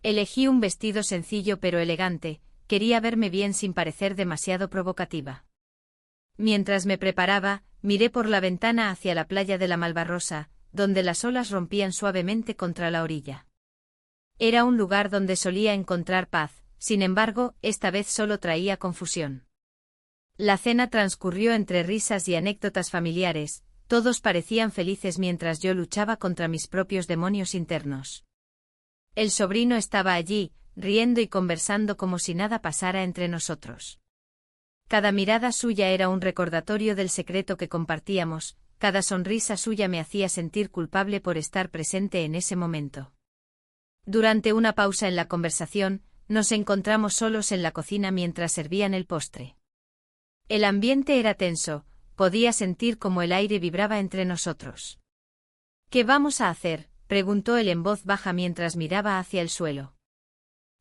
Elegí un vestido sencillo pero elegante, quería verme bien sin parecer demasiado provocativa. Mientras me preparaba, miré por la ventana hacia la playa de la Malvarrosa, donde las olas rompían suavemente contra la orilla. Era un lugar donde solía encontrar paz, sin embargo, esta vez solo traía confusión. La cena transcurrió entre risas y anécdotas familiares, todos parecían felices mientras yo luchaba contra mis propios demonios internos. El sobrino estaba allí, riendo y conversando como si nada pasara entre nosotros. Cada mirada suya era un recordatorio del secreto que compartíamos, cada sonrisa suya me hacía sentir culpable por estar presente en ese momento. Durante una pausa en la conversación, nos encontramos solos en la cocina mientras servían el postre. El ambiente era tenso, podía sentir cómo el aire vibraba entre nosotros. ¿Qué vamos a hacer?, preguntó él en voz baja mientras miraba hacia el suelo.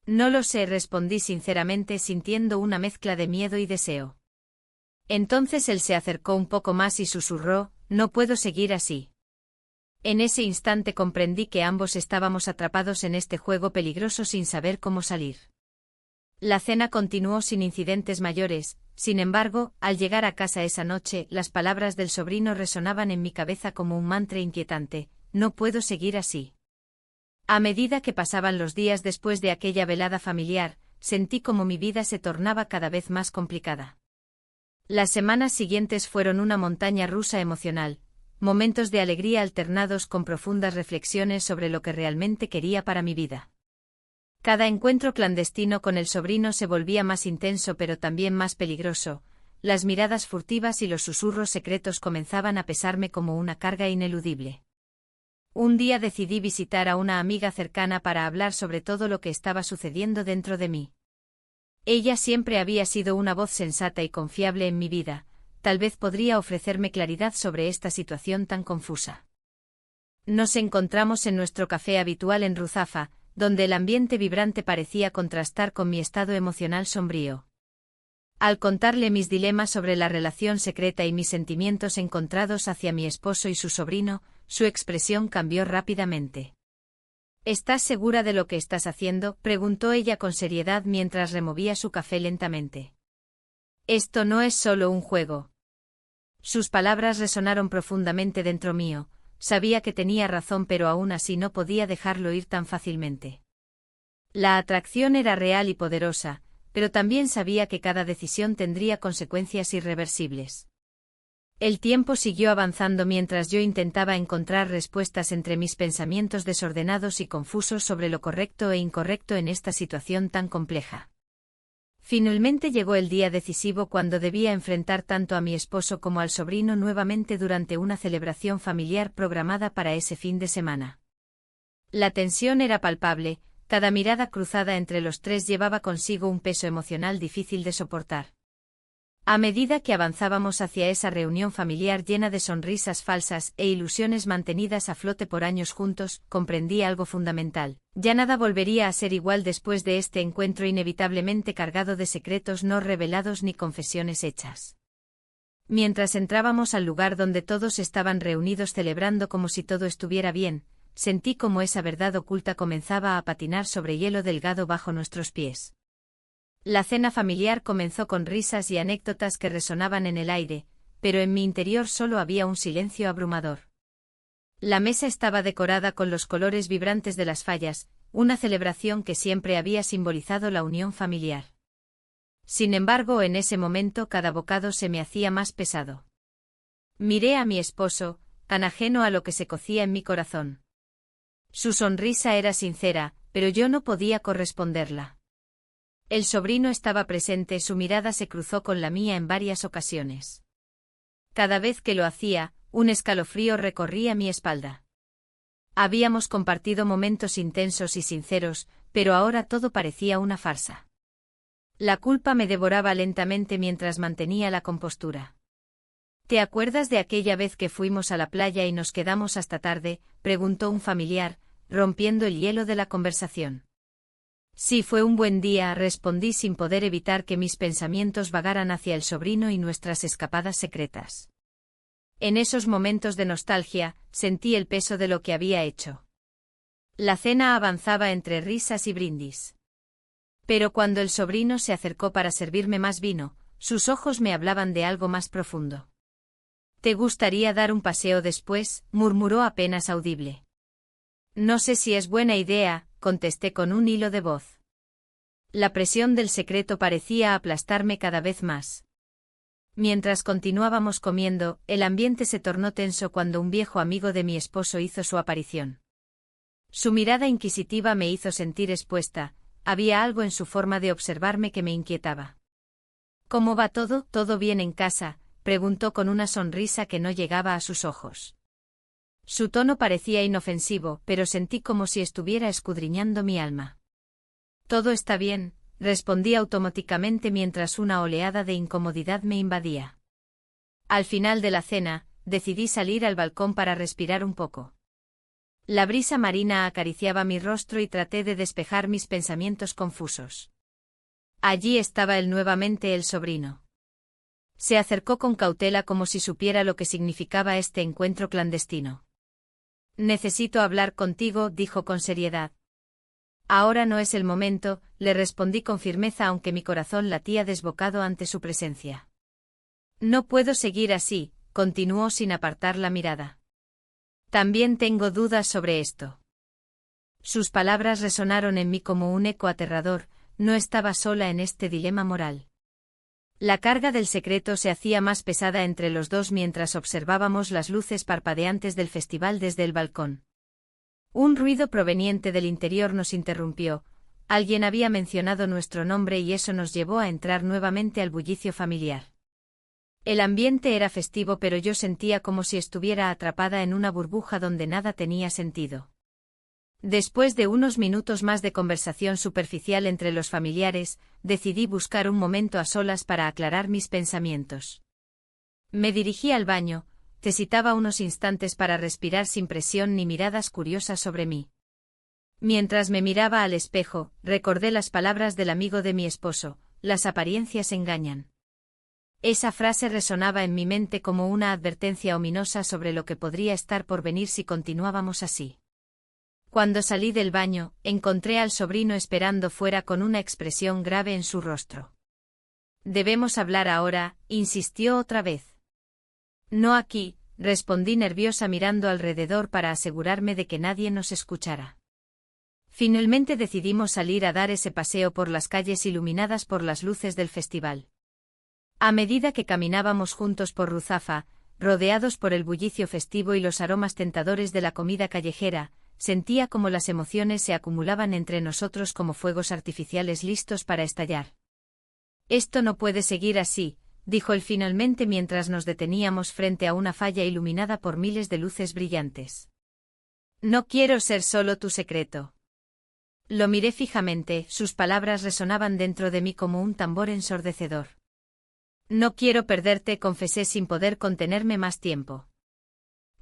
No lo sé, respondí sinceramente sintiendo una mezcla de miedo y deseo. Entonces él se acercó un poco más y susurró, no puedo seguir así. En ese instante comprendí que ambos estábamos atrapados en este juego peligroso sin saber cómo salir. La cena continuó sin incidentes mayores, sin embargo, al llegar a casa esa noche, las palabras del sobrino resonaban en mi cabeza como un mantra inquietante, no puedo seguir así. A medida que pasaban los días después de aquella velada familiar, sentí como mi vida se tornaba cada vez más complicada. Las semanas siguientes fueron una montaña rusa emocional, momentos de alegría alternados con profundas reflexiones sobre lo que realmente quería para mi vida. Cada encuentro clandestino con el sobrino se volvía más intenso pero también más peligroso, las miradas furtivas y los susurros secretos comenzaban a pesarme como una carga ineludible. Un día decidí visitar a una amiga cercana para hablar sobre todo lo que estaba sucediendo dentro de mí. Ella siempre había sido una voz sensata y confiable en mi vida, tal vez podría ofrecerme claridad sobre esta situación tan confusa. Nos encontramos en nuestro café habitual en Ruzafa, donde el ambiente vibrante parecía contrastar con mi estado emocional sombrío. Al contarle mis dilemas sobre la relación secreta y mis sentimientos encontrados hacia mi esposo y su sobrino, su expresión cambió rápidamente. ¿Estás segura de lo que estás haciendo?, preguntó ella con seriedad mientras removía su café lentamente. Esto no es solo un juego. Sus palabras resonaron profundamente dentro mío, sabía que tenía razón pero aún así no podía dejarlo ir tan fácilmente. La atracción era real y poderosa, pero también sabía que cada decisión tendría consecuencias irreversibles. El tiempo siguió avanzando mientras yo intentaba encontrar respuestas entre mis pensamientos desordenados y confusos sobre lo correcto e incorrecto en esta situación tan compleja. Finalmente llegó el día decisivo cuando debía enfrentar tanto a mi esposo como al sobrino nuevamente durante una celebración familiar programada para ese fin de semana. La tensión era palpable, cada mirada cruzada entre los tres llevaba consigo un peso emocional difícil de soportar. A medida que avanzábamos hacia esa reunión familiar llena de sonrisas falsas e ilusiones mantenidas a flote por años juntos, comprendí algo fundamental. Ya nada volvería a ser igual después de este encuentro inevitablemente cargado de secretos no revelados ni confesiones hechas. Mientras entrábamos al lugar donde todos estaban reunidos celebrando como si todo estuviera bien, sentí como esa verdad oculta comenzaba a patinar sobre hielo delgado bajo nuestros pies. La cena familiar comenzó con risas y anécdotas que resonaban en el aire, pero en mi interior solo había un silencio abrumador. La mesa estaba decorada con los colores vibrantes de las fallas, una celebración que siempre había simbolizado la unión familiar. Sin embargo, en ese momento cada bocado se me hacía más pesado. Miré a mi esposo, tan ajeno a lo que se cocía en mi corazón. Su sonrisa era sincera, pero yo no podía corresponderla. El sobrino estaba presente, su mirada se cruzó con la mía en varias ocasiones. Cada vez que lo hacía, un escalofrío recorría mi espalda. Habíamos compartido momentos intensos y sinceros, pero ahora todo parecía una farsa. La culpa me devoraba lentamente mientras mantenía la compostura. ¿Te acuerdas de aquella vez que fuimos a la playa y nos quedamos hasta tarde?, preguntó un familiar, rompiendo el hielo de la conversación. Sí, fue un buen día, respondí sin poder evitar que mis pensamientos vagaran hacia el sobrino y nuestras escapadas secretas. En esos momentos de nostalgia, sentí el peso de lo que había hecho. La cena avanzaba entre risas y brindis. Pero cuando el sobrino se acercó para servirme más vino, sus ojos me hablaban de algo más profundo. ¿Te gustaría dar un paseo después?, murmuró apenas audible. No sé si es buena idea, contesté con un hilo de voz. La presión del secreto parecía aplastarme cada vez más. Mientras continuábamos comiendo, el ambiente se tornó tenso cuando un viejo amigo de mi esposo hizo su aparición. Su mirada inquisitiva me hizo sentir expuesta, había algo en su forma de observarme que me inquietaba. ¿Cómo va todo? ¿Todo bien en casa?, preguntó con una sonrisa que no llegaba a sus ojos. Su tono parecía inofensivo, pero sentí como si estuviera escudriñando mi alma. Todo está bien, respondí automáticamente mientras una oleada de incomodidad me invadía. Al final de la cena, decidí salir al balcón para respirar un poco. La brisa marina acariciaba mi rostro y traté de despejar mis pensamientos confusos. Allí estaba él nuevamente, el sobrino. Se acercó con cautela como si supiera lo que significaba este encuentro clandestino. Necesito hablar contigo, dijo con seriedad. Ahora no es el momento, le respondí con firmeza aunque mi corazón latía desbocado ante su presencia. No puedo seguir así, continuó sin apartar la mirada. También tengo dudas sobre esto. Sus palabras resonaron en mí como un eco aterrador, no estaba sola en este dilema moral. La carga del secreto se hacía más pesada entre los dos mientras observábamos las luces parpadeantes del festival desde el balcón. Un ruido proveniente del interior nos interrumpió, alguien había mencionado nuestro nombre y eso nos llevó a entrar nuevamente al bullicio familiar. El ambiente era festivo pero yo sentía como si estuviera atrapada en una burbuja donde nada tenía sentido. Después de unos minutos más de conversación superficial entre los familiares, decidí buscar un momento a solas para aclarar mis pensamientos. Me dirigí al baño, necesitaba unos instantes para respirar sin presión ni miradas curiosas sobre mí. Mientras me miraba al espejo, recordé las palabras del amigo de mi esposo, las apariencias engañan. Esa frase resonaba en mi mente como una advertencia ominosa sobre lo que podría estar por venir si continuábamos así. Cuando salí del baño, encontré al sobrino esperando fuera con una expresión grave en su rostro. Debemos hablar ahora, insistió otra vez. No aquí, respondí nerviosa mirando alrededor para asegurarme de que nadie nos escuchara. Finalmente decidimos salir a dar ese paseo por las calles iluminadas por las luces del festival. A medida que caminábamos juntos por Ruzafa, rodeados por el bullicio festivo y los aromas tentadores de la comida callejera, sentía como las emociones se acumulaban entre nosotros como fuegos artificiales listos para estallar. Esto no puede seguir así, dijo él finalmente mientras nos deteníamos frente a una falla iluminada por miles de luces brillantes. No quiero ser solo tu secreto. Lo miré fijamente, sus palabras resonaban dentro de mí como un tambor ensordecedor. No quiero perderte, confesé sin poder contenerme más tiempo.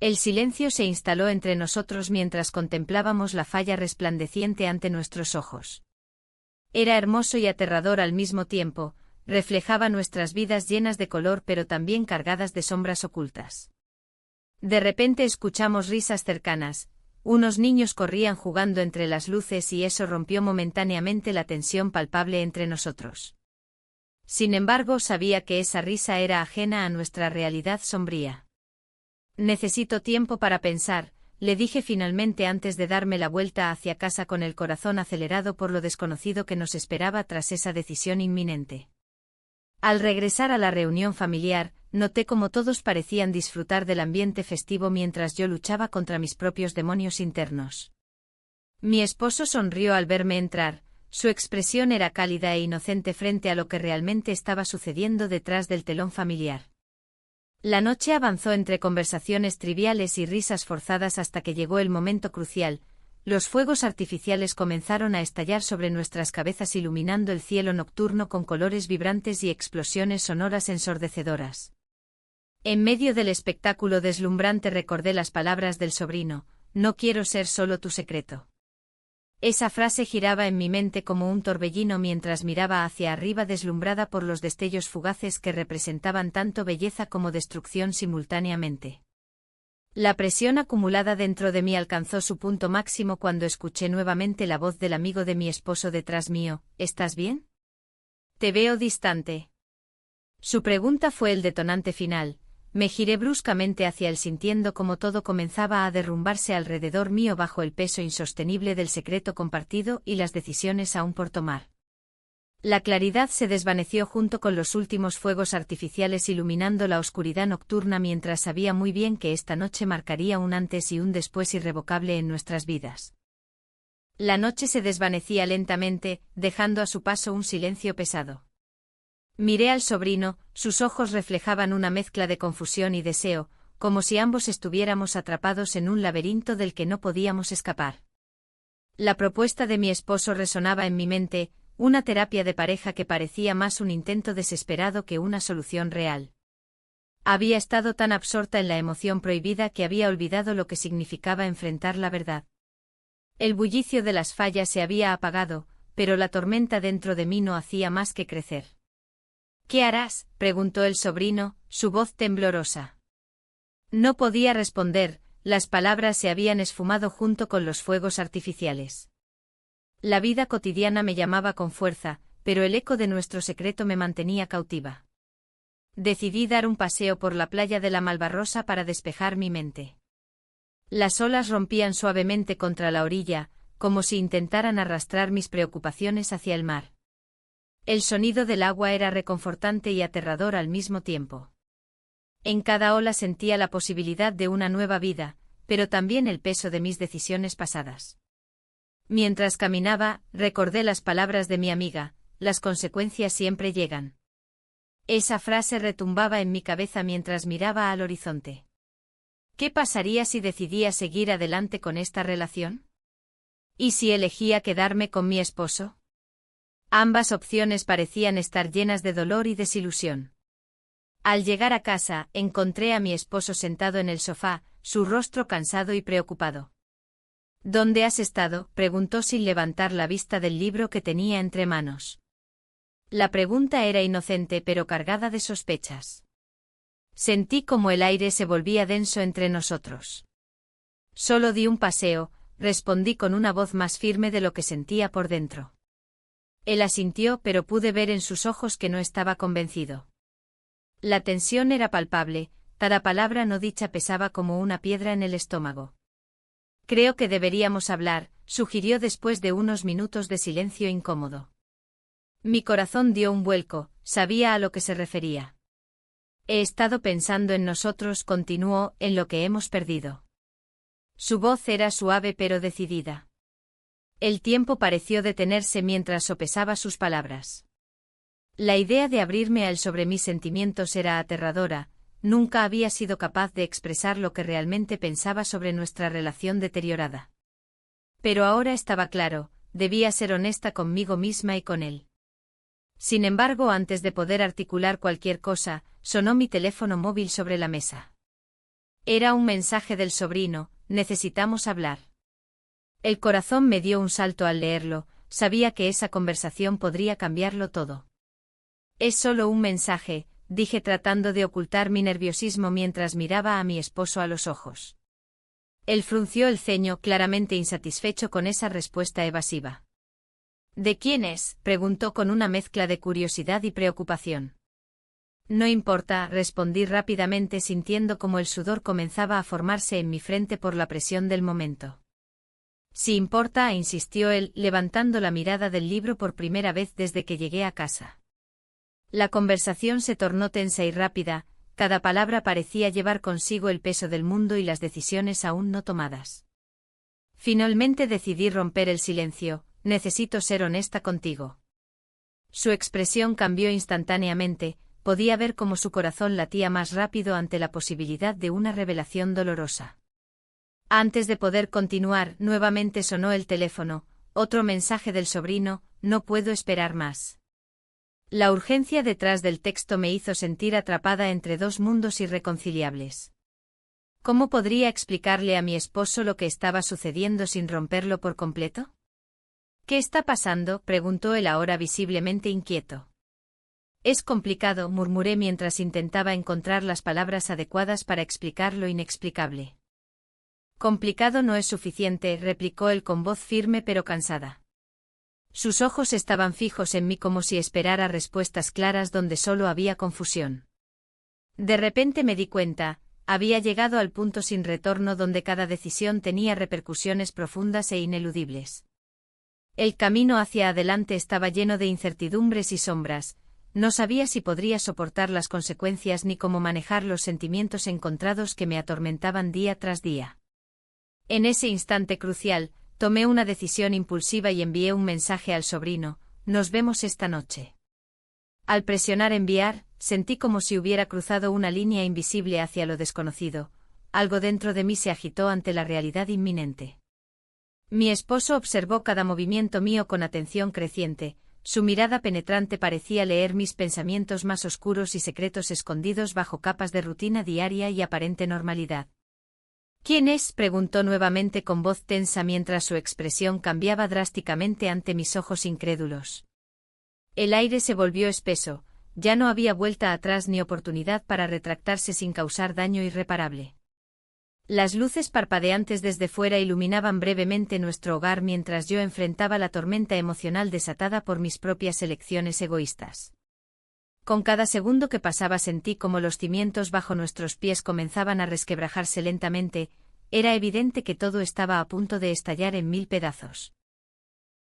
El silencio se instaló entre nosotros mientras contemplábamos la falla resplandeciente ante nuestros ojos. Era hermoso y aterrador al mismo tiempo, reflejaba nuestras vidas llenas de color pero también cargadas de sombras ocultas. De repente escuchamos risas cercanas, unos niños corrían jugando entre las luces y eso rompió momentáneamente la tensión palpable entre nosotros. Sin embargo, sabía que esa risa era ajena a nuestra realidad sombría. Necesito tiempo para pensar, le dije finalmente antes de darme la vuelta hacia casa con el corazón acelerado por lo desconocido que nos esperaba tras esa decisión inminente. Al regresar a la reunión familiar, noté cómo todos parecían disfrutar del ambiente festivo mientras yo luchaba contra mis propios demonios internos. Mi esposo sonrió al verme entrar, su expresión era cálida e inocente frente a lo que realmente estaba sucediendo detrás del telón familiar. La noche avanzó entre conversaciones triviales y risas forzadas hasta que llegó el momento crucial, los fuegos artificiales comenzaron a estallar sobre nuestras cabezas iluminando el cielo nocturno con colores vibrantes y explosiones sonoras ensordecedoras. En medio del espectáculo deslumbrante recordé las palabras del sobrino: no quiero ser solo tu secreto. Esa frase giraba en mi mente como un torbellino mientras miraba hacia arriba deslumbrada por los destellos fugaces que representaban tanto belleza como destrucción simultáneamente. La presión acumulada dentro de mí alcanzó su punto máximo cuando escuché nuevamente la voz del amigo de mi esposo detrás mío: ¿estás bien? Te veo distante. Su pregunta fue el detonante final. Me giré bruscamente hacia él sintiendo como todo comenzaba a derrumbarse alrededor mío bajo el peso insostenible del secreto compartido y las decisiones aún por tomar. La claridad se desvaneció junto con los últimos fuegos artificiales iluminando la oscuridad nocturna mientras sabía muy bien que esta noche marcaría un antes y un después irrevocable en nuestras vidas. La noche se desvanecía lentamente, dejando a su paso un silencio pesado. Miré al sobrino, sus ojos reflejaban una mezcla de confusión y deseo, como si ambos estuviéramos atrapados en un laberinto del que no podíamos escapar. La propuesta de mi esposo resonaba en mi mente, una terapia de pareja que parecía más un intento desesperado que una solución real. Había estado tan absorta en la emoción prohibida que había olvidado lo que significaba enfrentar la verdad. El bullicio de las fallas se había apagado, pero la tormenta dentro de mí no hacía más que crecer. ¿Qué harás?, preguntó el sobrino, su voz temblorosa. No podía responder, las palabras se habían esfumado junto con los fuegos artificiales. La vida cotidiana me llamaba con fuerza, pero el eco de nuestro secreto me mantenía cautiva. Decidí dar un paseo por la playa de la Malvarrosa para despejar mi mente. Las olas rompían suavemente contra la orilla, como si intentaran arrastrar mis preocupaciones hacia el mar. El sonido del agua era reconfortante y aterrador al mismo tiempo. En cada ola sentía la posibilidad de una nueva vida, pero también el peso de mis decisiones pasadas. Mientras caminaba, recordé las palabras de mi amiga: las consecuencias siempre llegan. Esa frase retumbaba en mi cabeza mientras miraba al horizonte. ¿Qué pasaría si decidía seguir adelante con esta relación? ¿Y si elegía quedarme con mi esposo? Ambas opciones parecían estar llenas de dolor y desilusión. Al llegar a casa, encontré a mi esposo sentado en el sofá, su rostro cansado y preocupado. ¿Dónde has estado?, preguntó sin levantar la vista del libro que tenía entre manos. La pregunta era inocente pero cargada de sospechas. Sentí como el aire se volvía denso entre nosotros. Solo di un paseo, respondí con una voz más firme de lo que sentía por dentro. Él asintió, pero pude ver en sus ojos que no estaba convencido. La tensión era palpable, cada palabra no dicha pesaba como una piedra en el estómago. Creo que deberíamos hablar, sugirió después de unos minutos de silencio incómodo. Mi corazón dio un vuelco, sabía a lo que se refería. He estado pensando en nosotros, continuó, en lo que hemos perdido. Su voz era suave pero decidida. El tiempo pareció detenerse mientras sopesaba sus palabras. La idea de abrirme a él sobre mis sentimientos era aterradora, nunca había sido capaz de expresar lo que realmente pensaba sobre nuestra relación deteriorada. Pero ahora estaba claro, debía ser honesta conmigo misma y con él. Sin embargo, antes de poder articular cualquier cosa, sonó mi teléfono móvil sobre la mesa. Era un mensaje del sobrino: necesitamos hablar. El corazón me dio un salto al leerlo, sabía que esa conversación podría cambiarlo todo. Es solo un mensaje, dije tratando de ocultar mi nerviosismo mientras miraba a mi esposo a los ojos. Él frunció el ceño, claramente insatisfecho con esa respuesta evasiva. ¿De quién es?, preguntó con una mezcla de curiosidad y preocupación. No importa, respondí rápidamente sintiendo como el sudor comenzaba a formarse en mi frente por la presión del momento. Sí importa, insistió él, levantando la mirada del libro por primera vez desde que llegué a casa. La conversación se tornó tensa y rápida, cada palabra parecía llevar consigo el peso del mundo y las decisiones aún no tomadas. Finalmente decidí romper el silencio: necesito ser honesta contigo. Su expresión cambió instantáneamente, podía ver cómo su corazón latía más rápido ante la posibilidad de una revelación dolorosa. Antes de poder continuar, nuevamente sonó el teléfono, otro mensaje del sobrino: no puedo esperar más. La urgencia detrás del texto me hizo sentir atrapada entre dos mundos irreconciliables. ¿Cómo podría explicarle a mi esposo lo que estaba sucediendo sin romperlo por completo? ¿Qué está pasando?, preguntó él ahora visiblemente inquieto. Es complicado, murmuré mientras intentaba encontrar las palabras adecuadas para explicar lo inexplicable. Complicado no es suficiente, replicó él con voz firme pero cansada. Sus ojos estaban fijos en mí como si esperara respuestas claras donde solo había confusión. De repente me di cuenta, había llegado al punto sin retorno donde cada decisión tenía repercusiones profundas e ineludibles. El camino hacia adelante estaba lleno de incertidumbres y sombras, no sabía si podría soportar las consecuencias ni cómo manejar los sentimientos encontrados que me atormentaban día tras día. En ese instante crucial, tomé una decisión impulsiva y envié un mensaje al sobrino: nos vemos esta noche. Al presionar enviar, sentí como si hubiera cruzado una línea invisible hacia lo desconocido, algo dentro de mí se agitó ante la realidad inminente. Mi esposo observó cada movimiento mío con atención creciente, su mirada penetrante parecía leer mis pensamientos más oscuros y secretos escondidos bajo capas de rutina diaria y aparente normalidad. ¿Quién es?, preguntó nuevamente con voz tensa mientras su expresión cambiaba drásticamente ante mis ojos incrédulos. El aire se volvió espeso, ya no había vuelta atrás ni oportunidad para retractarse sin causar daño irreparable. Las luces parpadeantes desde fuera iluminaban brevemente nuestro hogar mientras yo enfrentaba la tormenta emocional desatada por mis propias elecciones egoístas. Con cada segundo que pasaba sentí como los cimientos bajo nuestros pies comenzaban a resquebrajarse lentamente, era evidente que todo estaba a punto de estallar en mil pedazos.